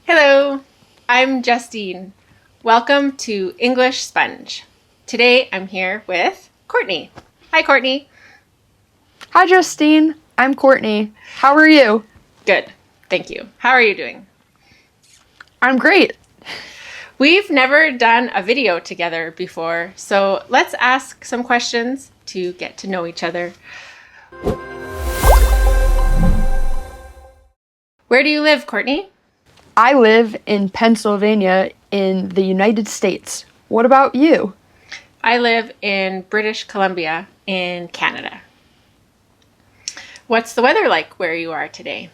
Hello, I'm Justine. Welcome to English Sponge. Today I'm here with Courtney. Hi, Courtney. Hi, Justine. I'm Courtney. How are you? Good, thank you. How are you doing? I'm great. We've never done a video together before, so let's ask some questions to get to know each other. Where do you live, Courtney? I live in Pennsylvania in the United States. What about you? I live in British Columbia in Canada. What's the weather like where you are today?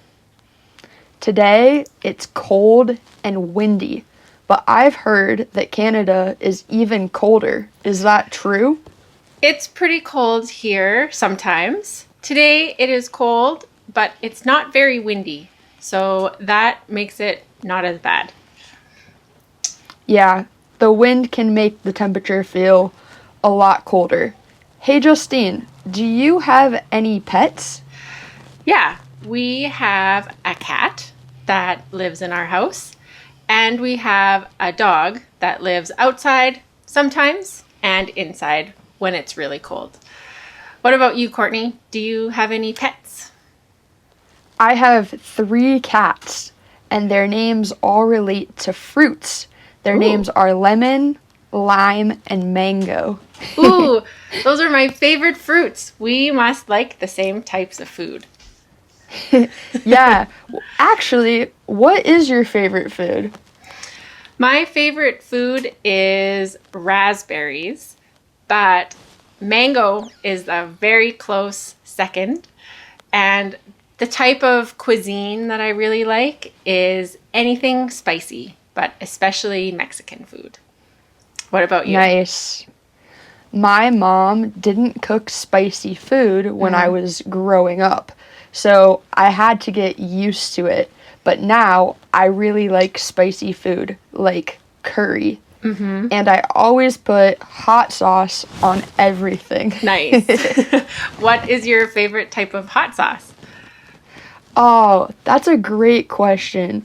Today, it's cold and windy, but I've heard that Canada is even colder. Is that true? It's pretty cold here sometimes. Today it is cold, but it's not very windy, so that makes it not as bad. Yeah, the wind can make the temperature feel a lot colder. Hey, Justine, do you have any pets? Yeah, we have a cat that lives in our house, and we have a dog that lives outside sometimes and inside when it's really cold. What about you, Courtney? Do you have any pets? I have 3 cats, and their names all relate to fruits. Their Ooh. names are lemon, lime, and mango. Ooh, those are my favorite fruits. We must like the same types of food. Yeah. Actually, what is your favorite food? My favorite food is raspberries, but mango is a very close second. And the type of cuisine that I really like is anything spicy, but especially Mexican food. What about you? Nice. My mom didn't cook spicy food when I was growing up, so I had to get used to it. But now I really like spicy food, like curry. And I always put hot sauce on everything. Nice. What is your favorite type of hot sauce? Oh, that's a great question.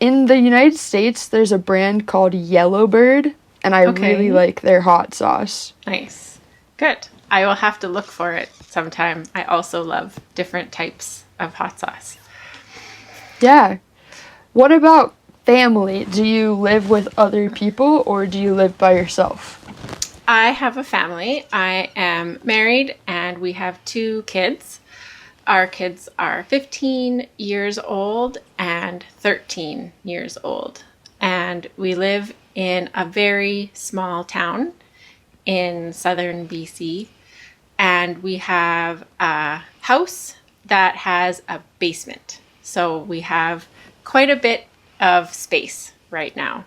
In the United States, there's a brand called Yellowbird, and I really like their hot sauce. Nice. Good. I will have to look for it sometime. I also love different types of hot sauce. Yeah. What about family? Do you live with other people or do you live by yourself? I have a family. I am married and we have 2 kids. Our kids are 15 years old and 13 years old. And we live in a very small town in southern BC. And we have a house that has a basement. So we have quite a bit of space right now.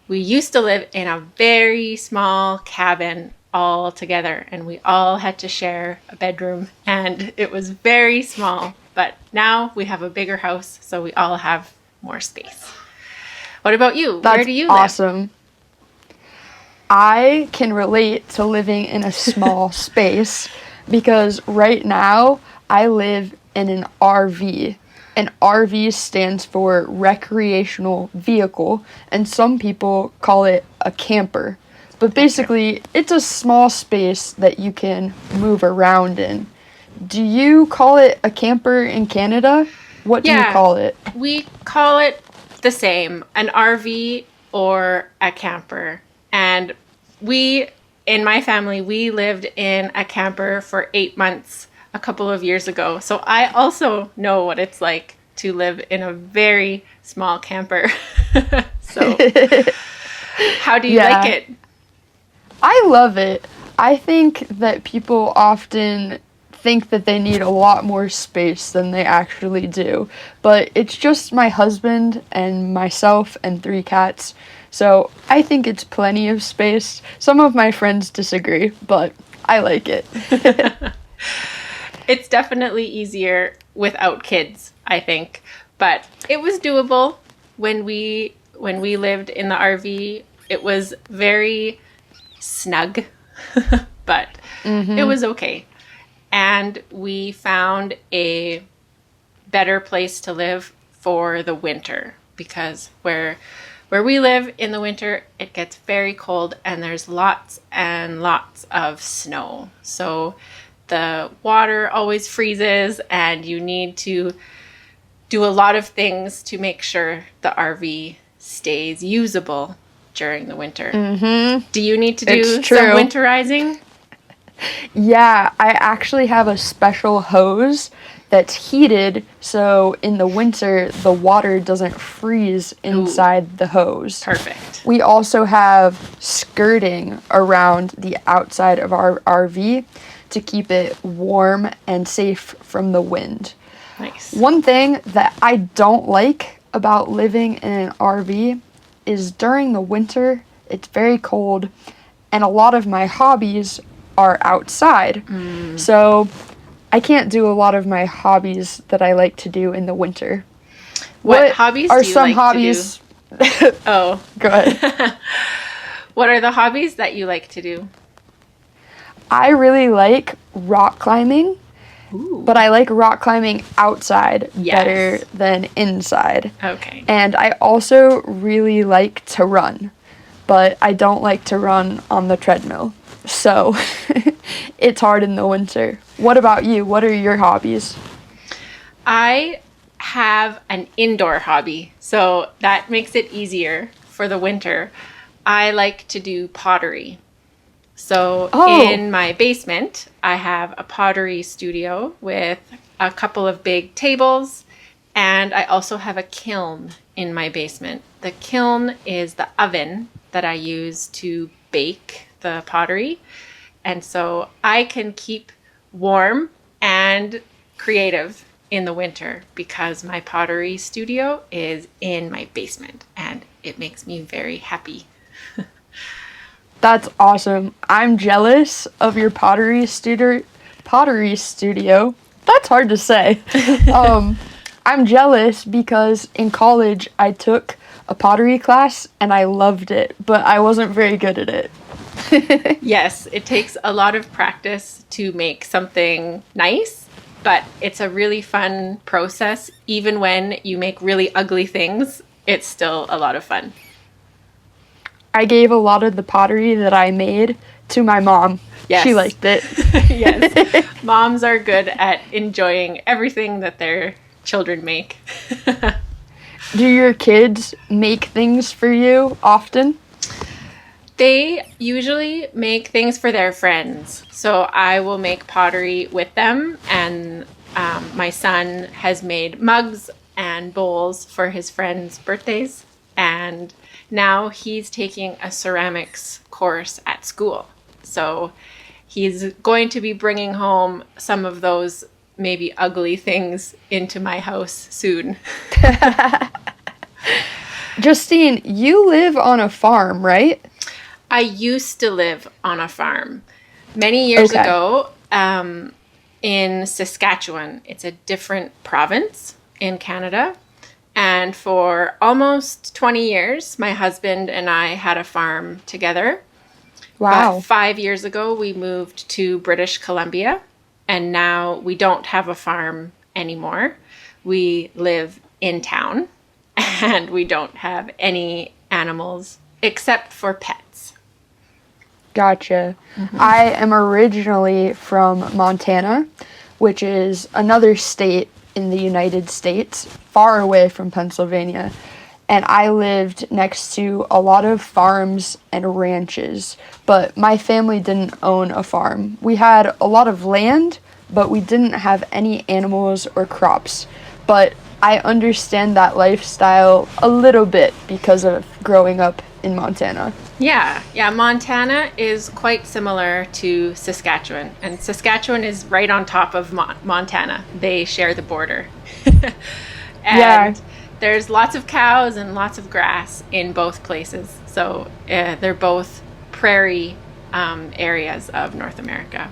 We used to live in a very small cabin all together, and we all had to share a bedroom, and it was very small. But now we have a bigger house, so we all have more space. What about you? That's Where do you live? awesome. I can relate to living in a small space because right now I live in an RV. An RV stands for recreational vehicle, and some people call it a camper. But basically, it's a small space that you can move around in. Do you call it a camper in Canada? What do you call it? We call it the same, an RV or a camper. And in my family, we lived in a camper for 8 months a couple of years ago. So I also know what it's like to live in a very small camper. So how do you like it? I love it. I think that people often think that they need a lot more space than they actually do. But it's just my husband and myself and 3 cats. So I think it's plenty of space. Some of my friends disagree, but I like it. It's definitely easier without kids, I think. But it was doable when we lived in the RV. It was very snug, but it was okay. And we found a better place to live for the winter because where we live in the winter, it gets very cold and there's lots and lots of snow. So the water always freezes and you need to do a lot of things to make sure the RV stays usable during the winter. Mm-hmm. Do you need to do some winterizing? Yeah, I actually have a special hose that's heated, so in the winter, the water doesn't freeze inside the hose. Perfect. We also have skirting around the outside of our RV to keep it warm and safe from the wind. Nice. One thing that I don't like about living in an RV is during the winter, it's very cold, and a lot of my hobbies are outside. So I can't do a lot of my hobbies that I like to do in the winter. What hobbies are do you some like hobbies? To do? Oh. Go ahead. What are the hobbies that you like to do? I really like rock climbing. Ooh. But I like rock climbing outside better than inside. Okay. And I also really like to run, but I don't like to run on the treadmill. So it's hard in the winter. What about you? What are your hobbies? I have an indoor hobby, so that makes it easier for the winter. I like to do pottery. So in my basement, I have a pottery studio with a couple of big tables, and I also have a kiln in my basement. The kiln is the oven that I use to bake the pottery, and so I can keep warm and creative in the winter because my pottery studio is in my basement, and it makes me very happy. That's awesome. I'm jealous of your pottery studio. That's hard to say. I'm jealous because in college I took a pottery class and I loved it, but I wasn't very good at it. Yes, it takes a lot of practice to make something nice, but it's a really fun process. Even when you make really ugly things, it's still a lot of fun. I gave a lot of the pottery that I made to my mom. Yes. She liked it. Yes. Moms are good at enjoying everything that their children make. Do your kids make things for you often? They usually make things for their friends. So I will make pottery with them, and my son has made mugs and bowls for his friends' birthdays, and now he's taking a ceramics course at school. So he's going to be bringing home some of those maybe ugly things into my house soon. Justine, you live on a farm, right? I used to live on a farm many years ago in Saskatchewan. It's a different province in Canada. And for almost 20 years, my husband and I had a farm together. Wow. But 5 years ago, we moved to British Columbia, and now we don't have a farm anymore. We live in town, and we don't have any animals except for pets. Gotcha. Mm-hmm. I am originally from Montana, which is another state in the United States, far away from Pennsylvania, and I lived next to a lot of farms and ranches, but my family didn't own a farm. We had a lot of land, but we didn't have any animals or crops. But I understand that lifestyle a little bit because of growing up in Montana. Yeah, Montana is quite similar to Saskatchewan, and Saskatchewan is right on top of Montana. They share the border. And there's lots of cows and lots of grass in both places. So they're both prairie areas of North America.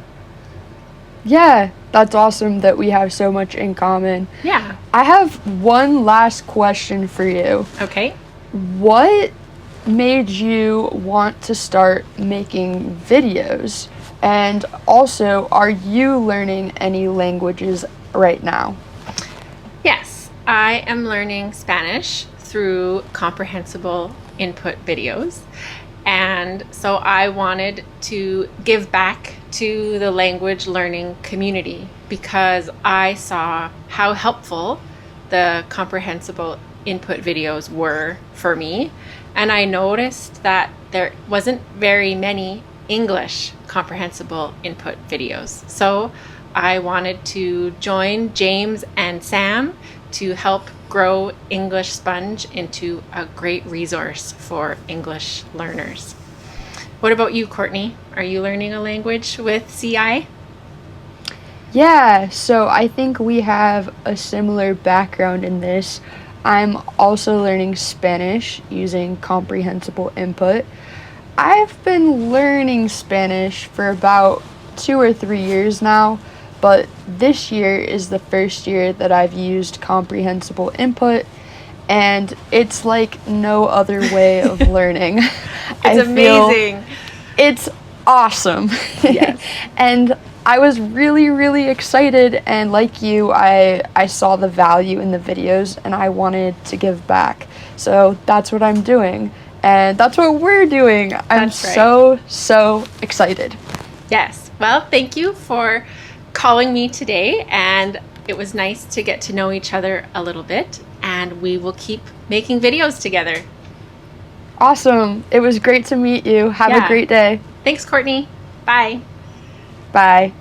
Yeah, that's awesome that we have so much in common. Yeah. I have one last question for you. Okay. What made you want to start making videos? And also, are you learning any languages right now? Yes, I am learning Spanish through comprehensible input videos. And so I wanted to give back to the language learning community because I saw how helpful the comprehensible input videos were for me. And I noticed that there wasn't very many English comprehensible input videos. So I wanted to join James and Sam to help grow English Sponge into a great resource for English learners. What about you, Courtney? Are you learning a language with CI? Yeah, so I think we have a similar background in this. I'm also learning Spanish using comprehensible input. I've been learning Spanish for about 2 or 3 years now, but this year is the first year that I've used comprehensible input, and it's like no other way of learning. It's amazing. It's awesome. Yes. And I was really, really excited, and like you, I saw the value in the videos, and I wanted to give back. So that's what I'm doing, and that's what we're doing. I'm That's right. so excited. Yes. Well, thank you for calling me today, and it was nice to get to know each other a little bit, and we will keep making videos together. Awesome. It was great to meet you. Have a Yeah. great day. Thanks, Courtney. Bye. Bye.